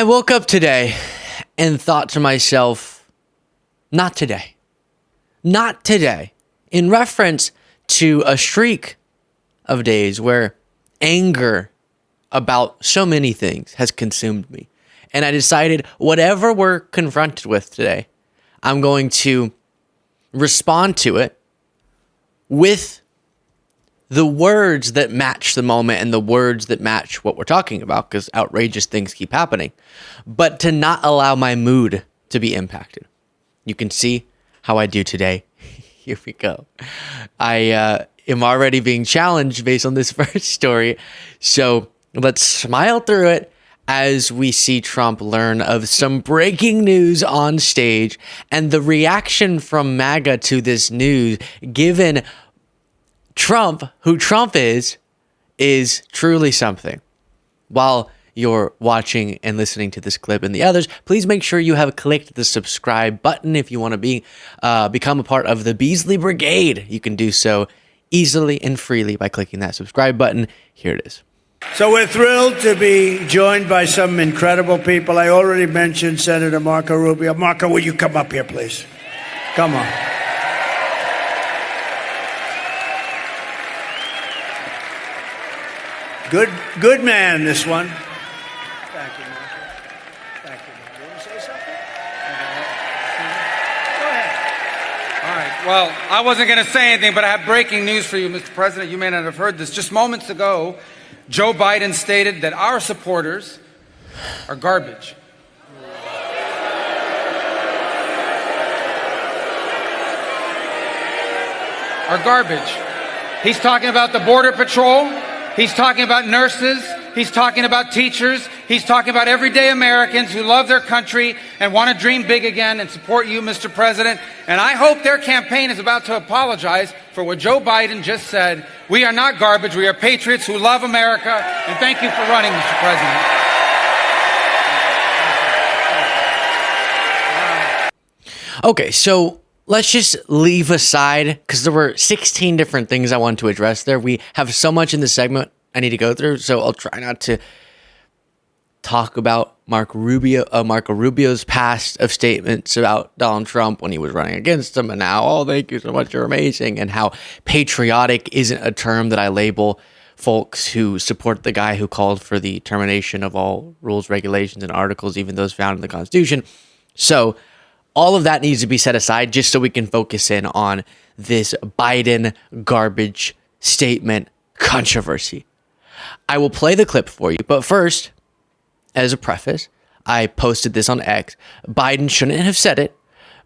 I woke up today and thought to myself, not today. Not today. In reference to a streak of days where anger about so many things has consumed me. And I decided whatever we're confronted with today, I'm going to respond to it with the words that match the moment and the words that match what we're talking about, because outrageous things keep happening, but to not allow my mood to be impacted. You can see how I do today. Here we go. I am already being challenged based on this first story. So let's smile through it as we see Trump learn of some breaking news on stage and the reaction from MAGA to this news, given Trump, who Trump is truly something. While you're watching and listening to this clip and the others, please make sure you have clicked the subscribe button if you want to become a part of the Beasley Brigade. You can do so easily and freely by clicking that subscribe button. Here it is. So we're thrilled to be joined by some incredible people. I already mentioned Senator Marco Rubio. Marco, will you come up here, please? Come on. Good man, this one. Thank you, Marco. Thank you. You want to say something? Go ahead. All right. Well, I wasn't going to say anything, but I have breaking news for you, Mr. President. You may not have heard this. Just moments ago, Joe Biden stated that our supporters are garbage. Are garbage. He's talking about the Border Patrol. He's talking about nurses. He's talking about teachers. He's talking about everyday Americans who love their country and want to dream big again and support you, Mr. President. And I hope their campaign is about to apologize for what Joe Biden just said. We are not garbage. We are patriots who love America. And thank you for running, Mr. President. Okay, so let's just leave aside, because there were 16 different things I wanted to address there. We have so much in this segment I need to go through, so I'll try not to talk about Marco Rubio's past of statements about Donald Trump when he was running against him, and now, oh, thank you so much, you're amazing, and how patriotic isn't a term that I label folks who support the guy who called for the termination of all rules, regulations, and articles, even those found in the Constitution. So all of that needs to be set aside just so we can focus in on this Biden garbage statement controversy. I will play the clip for you, but first, as a preface, I posted this on X. Biden shouldn't have said it,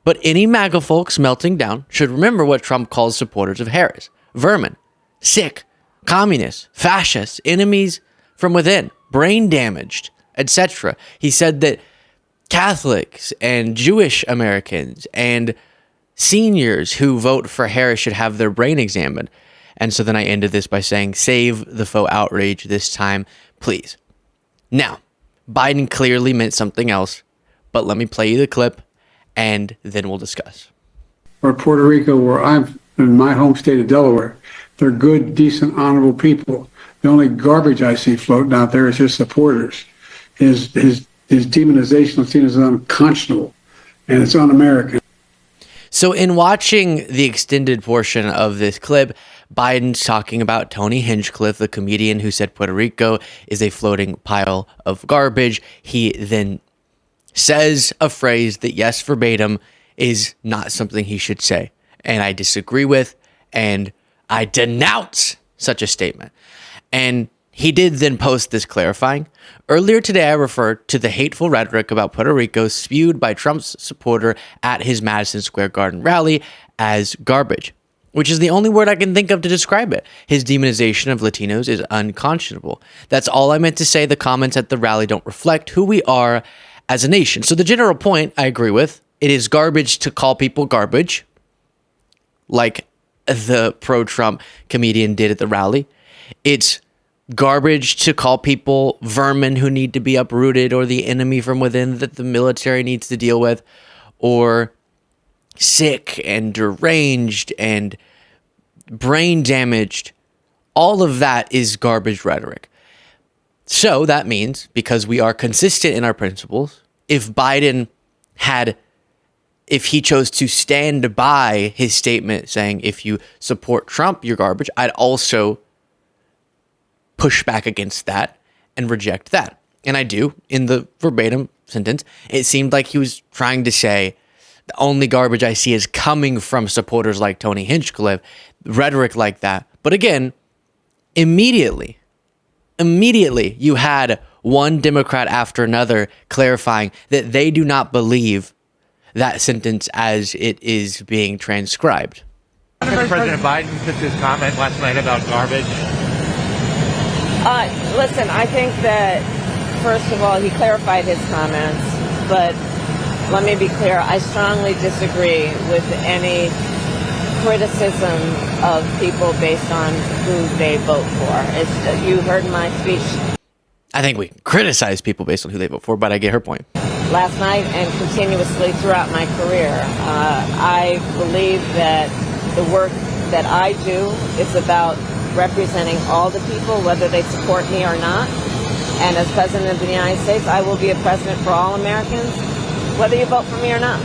but any MAGA folks melting down should remember what Trump calls supporters of Harris: vermin, sick, communists, fascists, enemies from within, brain damaged, etc. He said that Catholics and Jewish Americans and seniors who vote for Harris should have their brain examined. And so then I ended this by saying, save the faux outrage this time, please. Now, Biden clearly meant something else, but let me play you the clip and then we'll discuss. Or Puerto Rico, where I'm in my home state of Delaware, they're good, decent, honorable people. The only garbage I see floating out there is his supporters. His demonization of seen as unconscionable, and it's un-American. So in watching the extended portion of this clip, Biden's talking about Tony Hinchcliffe, the comedian who said Puerto Rico is a floating pile of garbage. He then says a phrase that, yes, verbatim, is not something he should say. And I disagree with, and I denounce such a statement. And he did then post this clarifying. Earlier today, I referred to the hateful rhetoric about Puerto Rico spewed by Trump's supporter at his Madison Square Garden rally as garbage, which is the only word I can think of to describe it. His demonization of Latinos is unconscionable. That's all I meant to say. The comments at the rally don't reflect who we are as a nation. So the general point I agree with. It is garbage to call people garbage, like the pro-Trump comedian did at the rally. It's garbage to call people vermin who need to be uprooted, or the enemy from within that the military needs to deal with, or sick and deranged and brain damaged. All of that is garbage rhetoric. So that means, because we are consistent in our principles, if he chose to stand by his statement saying, if you support Trump, you're garbage, I'd also push back against that and reject that. And I do, in the verbatim sentence. It seemed like he was trying to say, the only garbage I see is coming from supporters like Tony Hinchcliffe, rhetoric like that. But again, immediately, you had one Democrat after another clarifying that they do not believe that sentence as it is being transcribed. President Biden took his comment last night about garbage. Listen, I think that, first of all, he clarified his comments, but let me be clear, I strongly disagree with any criticism of people based on who they vote for. You heard my speech. I think we criticize people based on who they vote for, but I get her point. Last night and continuously throughout my career, I believe that the work that I do is about representing all the people, whether they support me or not. And as President of the United States, I will be a president for all Americans, whether you vote for me or not.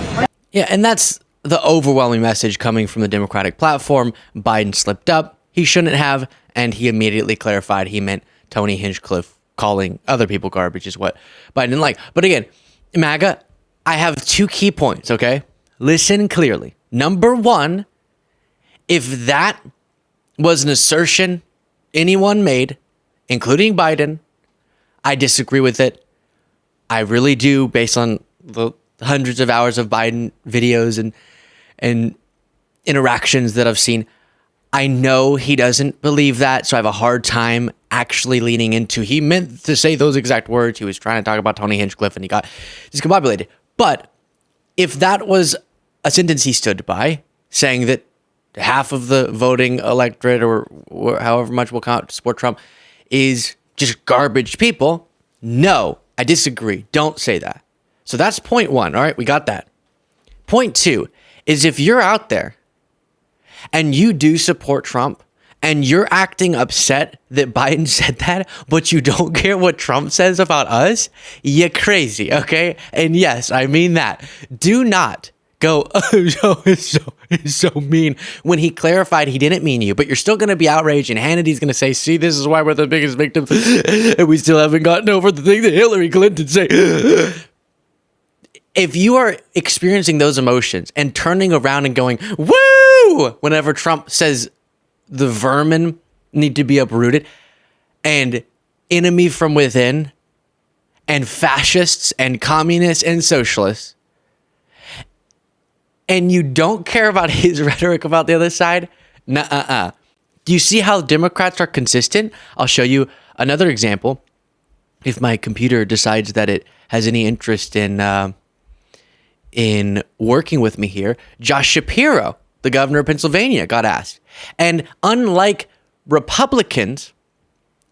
Yeah, and that's the overwhelming message coming from the Democratic platform. Biden slipped up. He shouldn't have, and he immediately clarified he meant Tony Hinchcliffe calling other people garbage is what Biden didn't like. But again, MAGA, I have 2 key points, okay? Listen clearly. Number 1, if that was an assertion anyone made, including Biden, I disagree with it. I really do, based on the hundreds of hours of Biden videos and interactions that I've seen. I know he doesn't believe that, so I have a hard time actually leaning into he meant to say those exact words. He was trying to talk about Tony Hinchcliffe and he got discombobulated. But if that was a sentence he stood by, saying that half of the voting electorate or however much will count to support Trump is just garbage people, no, I disagree. Don't say that. So that's point 1. All right, we got that. Point 2 is if you're out there and you do support Trump and you're acting upset that Biden said that, but you don't care what Trump says about us, you're crazy, okay? And yes, I mean that. Do not go, oh, it's so mean, when he clarified he didn't mean you, but you're still going to be outraged and Hannity's going to say, see, this is why we're the biggest victim and we still haven't gotten over the thing that Hillary Clinton said. If you are experiencing those emotions and turning around and going, woo, whenever Trump says the vermin need to be uprooted and enemy from within and fascists and communists and socialists, and you don't care about his rhetoric about the other side, nuh-uh. Do you see how Democrats are consistent? I'll show you another example. If my computer decides that it has any interest in working with me here, Josh Shapiro, the governor of Pennsylvania, got asked. And unlike Republicans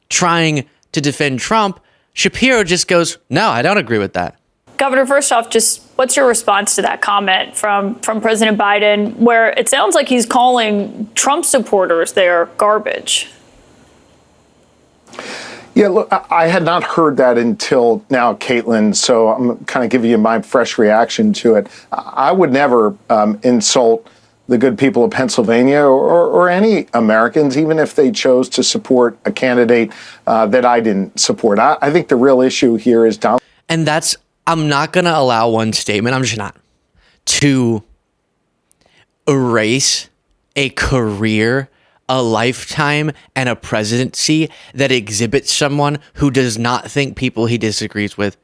trying to defend Trump, Shapiro just goes, no, I don't agree with that. Governor, first off, just what's your response to that comment from President Biden, where it sounds like he's calling Trump supporters there garbage? Yeah, look, I had not heard that until now, Caitlin, so I'm kind of giving you my fresh reaction to it. I would never insult the good people of Pennsylvania or any Americans, even if they chose to support a candidate that I didn't support. I think the real issue here is Donald. And that's, I'm not going to allow one statement, I'm just not, to erase a career, a lifetime, and a presidency that exhibits someone who does not think people he disagrees with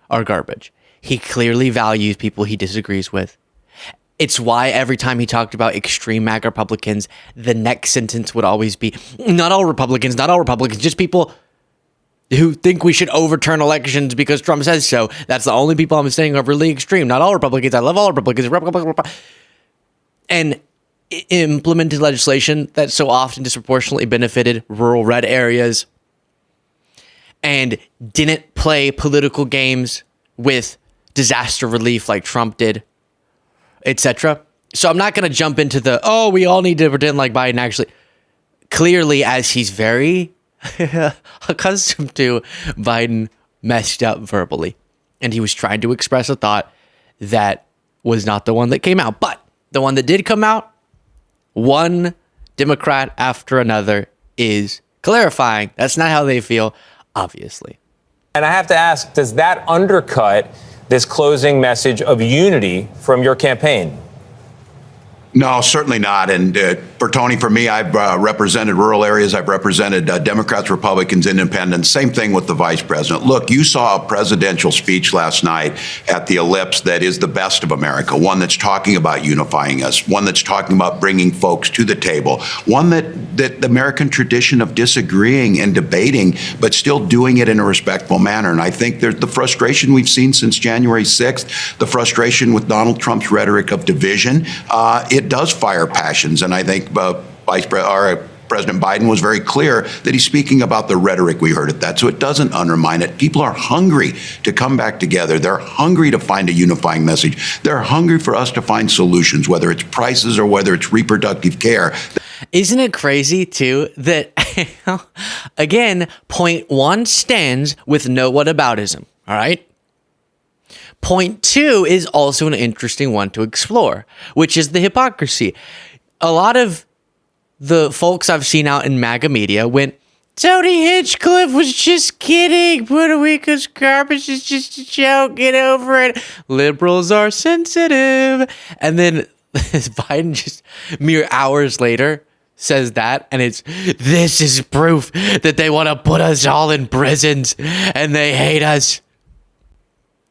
are garbage. He clearly values people he disagrees with. It's why every time he talked about extreme MAGA Republicans, the next sentence would always be, not all Republicans, just people who think we should overturn elections because Trump says so. That's the only people I'm saying are really extreme. Not all Republicans. I love all Republicans. And implemented legislation that so often disproportionately benefited rural red areas and didn't play political games with disaster relief like Trump did, etc. So I'm not going to jump into we all need to pretend like Biden actually, clearly, as he's very accustomed to Biden messed up verbally, and he was trying to express a thought that was not the one that came out. But the one that did come out, one Democrat after another is clarifying that's not how they feel, obviously. And I have to ask, does that undercut this closing message of unity from your campaign? No, certainly not. And for Tony, for me, I've represented rural areas. I've represented Democrats, Republicans, Independents. Same thing with the vice president. Look, you saw a presidential speech last night at the Ellipse that is the best of America, one that's talking about unifying us, one that's talking about bringing folks to the table, one that the American tradition of disagreeing and debating, but still doing it in a respectful manner. And I think there's the frustration we've seen since January 6th, the frustration with Donald Trump's rhetoric of division. It does fire passions, and I think President Biden was very clear that he's speaking about the rhetoric we heard at that, so it doesn't undermine it. People are hungry to come back together. They're hungry to find a unifying message. They're hungry for us to find solutions, whether it's prices or whether it's reproductive care. Isn't it crazy, too, that, again, point one stands with no whataboutism, all right? Point two is also an interesting one to explore, which is the hypocrisy. A lot of the folks I've seen out in MAGA media went, Tony Hinchcliffe was just kidding. Puerto Rico's garbage is just a joke. Get over it. Liberals are sensitive. And then Biden just mere hours later says that, and this is proof that they want to put us all in prisons and they hate us.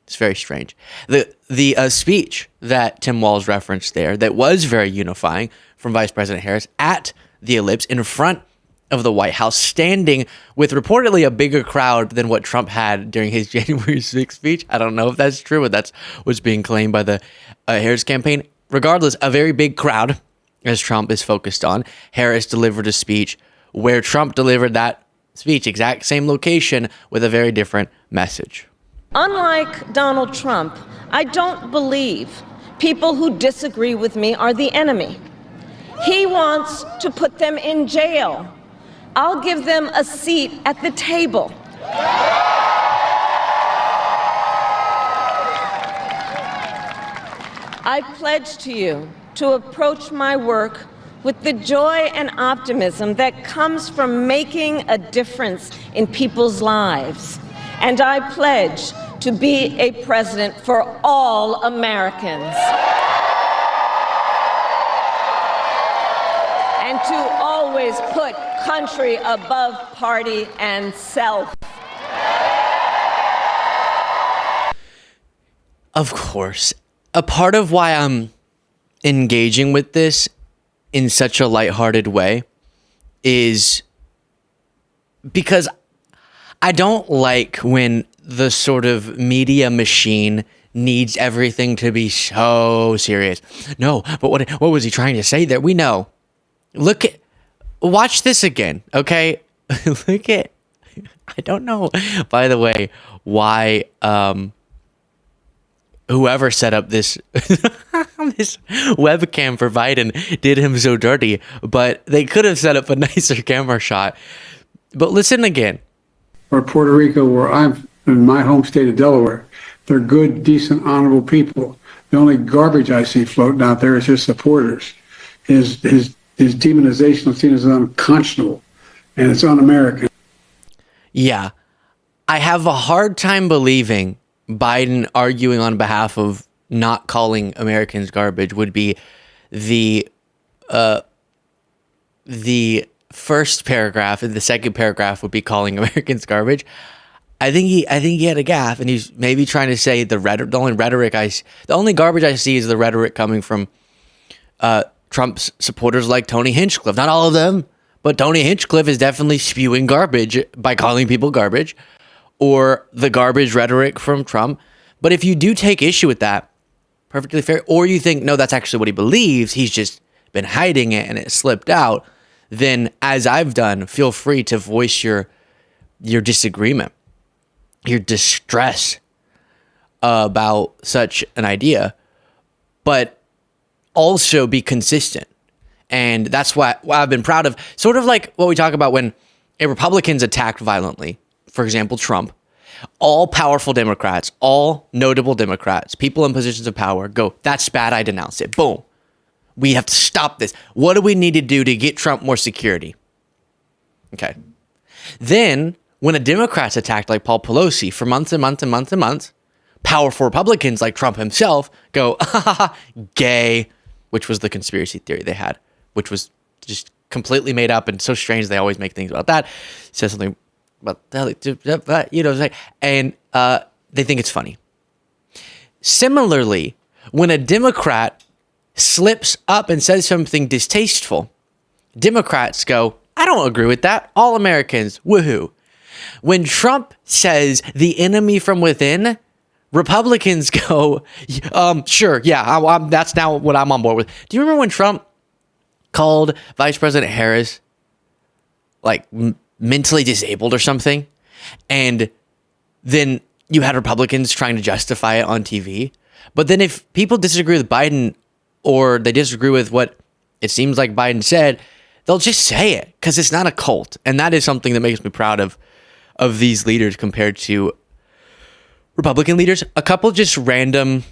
It's very strange. The speech that Tim Walz referenced there that was very unifying from Vice President Harris at the Ellipse in front of the White House, standing with reportedly a bigger crowd than what Trump had during his January 6th speech. I don't know if that's true, but that's what's being claimed by the Harris campaign. Regardless, a very big crowd as Trump is focused on. Harris delivered a speech where Trump delivered that speech, exact same location with a very different message. Unlike Donald Trump, I don't believe people who disagree with me are the enemy. He wants to put them in jail. I'll give them a seat at the table. I pledge to you to approach my work with the joy and optimism that comes from making a difference in people's lives. And I pledge to be a president for all Americans. And to always put country above party and self. Of course. A part of why I'm engaging with this in such a lighthearted way is because I don't like when the sort of media machine needs everything to be so serious. No, but what was he trying to say there? We know. Watch this again, okay? I don't know, by the way, why whoever set up this this webcam for Biden did him so dirty, but they could have set up a nicer camera shot. But listen again. Or Puerto Rico, where I'm in my home state of Delaware, they're good, decent, honorable people. The only garbage I see floating out there is his supporters. His demonization of seen as unconscionable, and it's un-American. Yeah. I have a hard time believing Biden arguing on behalf of not calling Americans garbage would be the first paragraph, and the second paragraph would be calling Americans garbage. I think he had a gaffe, and he's maybe trying to say the only garbage I see is the rhetoric coming from Trump's supporters like Tony Hinchcliffe. Not all of them, but Tony Hinchcliffe is definitely spewing garbage by calling people garbage, or the garbage rhetoric from Trump. But if you do take issue with that, perfectly fair, or you think, no, that's actually what he believes, he's just been hiding it and it slipped out, then as I've done, feel free to voice your disagreement, your distress about such an idea, but also be consistent. And that's what I've been proud of. Sort of like what we talk about when a Republican's attacked violently, for example, Trump, all powerful Democrats, all notable Democrats, people in positions of power go, that's bad, I denounce it. Boom. We have to stop this. What do we need to do to get Trump more security? Okay. Then, when a Democrat's attacked like Paul Pelosi for months and months and months and months, powerful Republicans like Trump himself go, gay, which was the conspiracy theory they had, which was just completely made up and so strange they always make things about that. Says something about that, and they think it's funny. Similarly, when a Democrat slips up and says something distasteful, Democrats go, I don't agree with that. All Americans, woohoo. When Trump says the enemy from within, Republicans go, sure, yeah, that's now what I'm on board with. Do you remember when Trump called Vice President Harris like mentally disabled or something? And then you had Republicans trying to justify it on TV. But then if people disagree with Biden or they disagree with what it seems like Biden said, they'll just say it because it's not a cult. And that is something that makes me proud of these leaders compared to Republican leaders. A couple just random,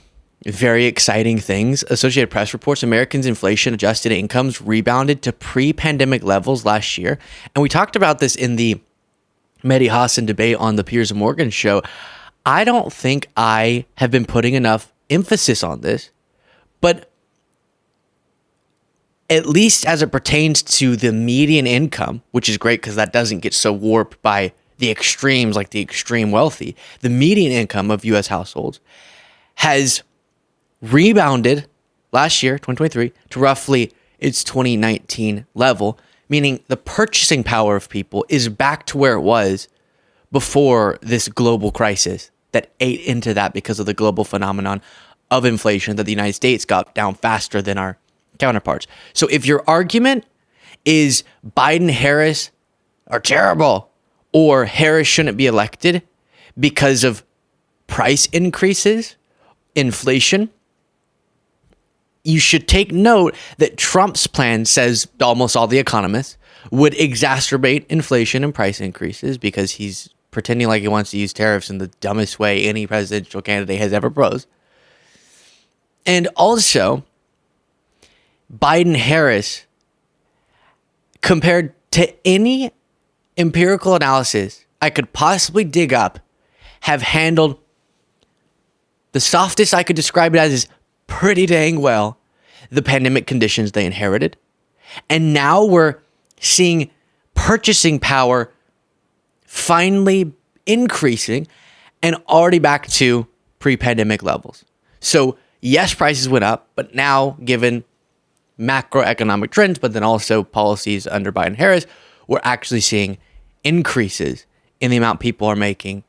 very exciting things. Associated Press reports Americans' inflation adjusted incomes rebounded to pre-pandemic levels last year. And we talked about this in the Mehdi Hasan debate on the Piers Morgan show. I don't think I have been putting enough emphasis on this, but at least as it pertains to the median income, which is great because that doesn't get so warped by the extremes like the extreme wealthy, the median income of U.S. households has rebounded last year, 2023, to roughly its 2019 level, meaning the purchasing power of people is back to where it was before this global crisis that ate into that because of the global phenomenon of inflation that the United States got down faster than our counterparts. So if your argument is Biden, Harris are terrible, or Harris shouldn't be elected because of price increases, inflation, you should take note that Trump's plan, says almost all the economists, would exacerbate inflation and price increases because he's pretending like he wants to use tariffs in the dumbest way any presidential candidate has ever proposed. And also, Biden-Harris, compared to any empirical analysis I could possibly dig up, have handled the softest I could describe it as is pretty dang well the pandemic conditions they inherited. And now we're seeing purchasing power finally increasing and already back to pre-pandemic levels. So yes, prices went up, but now given macroeconomic trends, but then also policies under Biden-Harris, we're actually seeing increases in the amount people are making,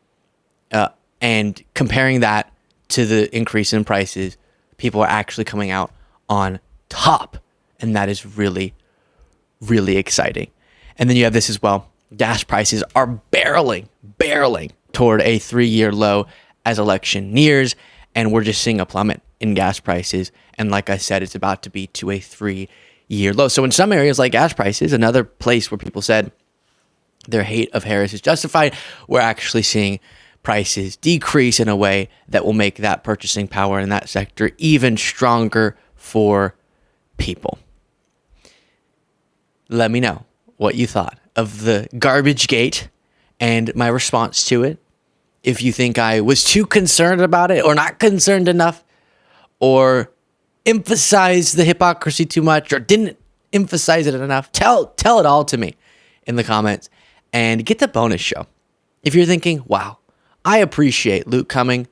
and comparing that to the increase in prices, people are actually coming out on top, and that is really, really exciting. And then you have this as well. Gas prices are barreling toward a 3-year low as election nears, and we're just seeing a plummet in gas prices. And like I said, it's about to be to a 3-year low. So in some areas like gas prices, another place where people said their hate of Harris is justified, we're actually seeing prices decrease in a way that will make that purchasing power in that sector even stronger for people. Let me know what you thought of the garbage gate and my response to it. If you think I was too concerned about it or not concerned enough, or emphasized the hypocrisy too much or didn't emphasize it enough, tell it all to me in the comments and get the bonus show. If you're thinking, wow, I appreciate Luke coming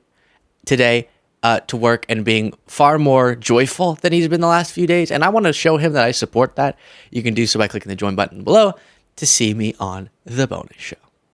today to work and being far more joyful than he's been the last few days, and I want to show him that I support that, you can do so by clicking the join button below to see me on the bonus show.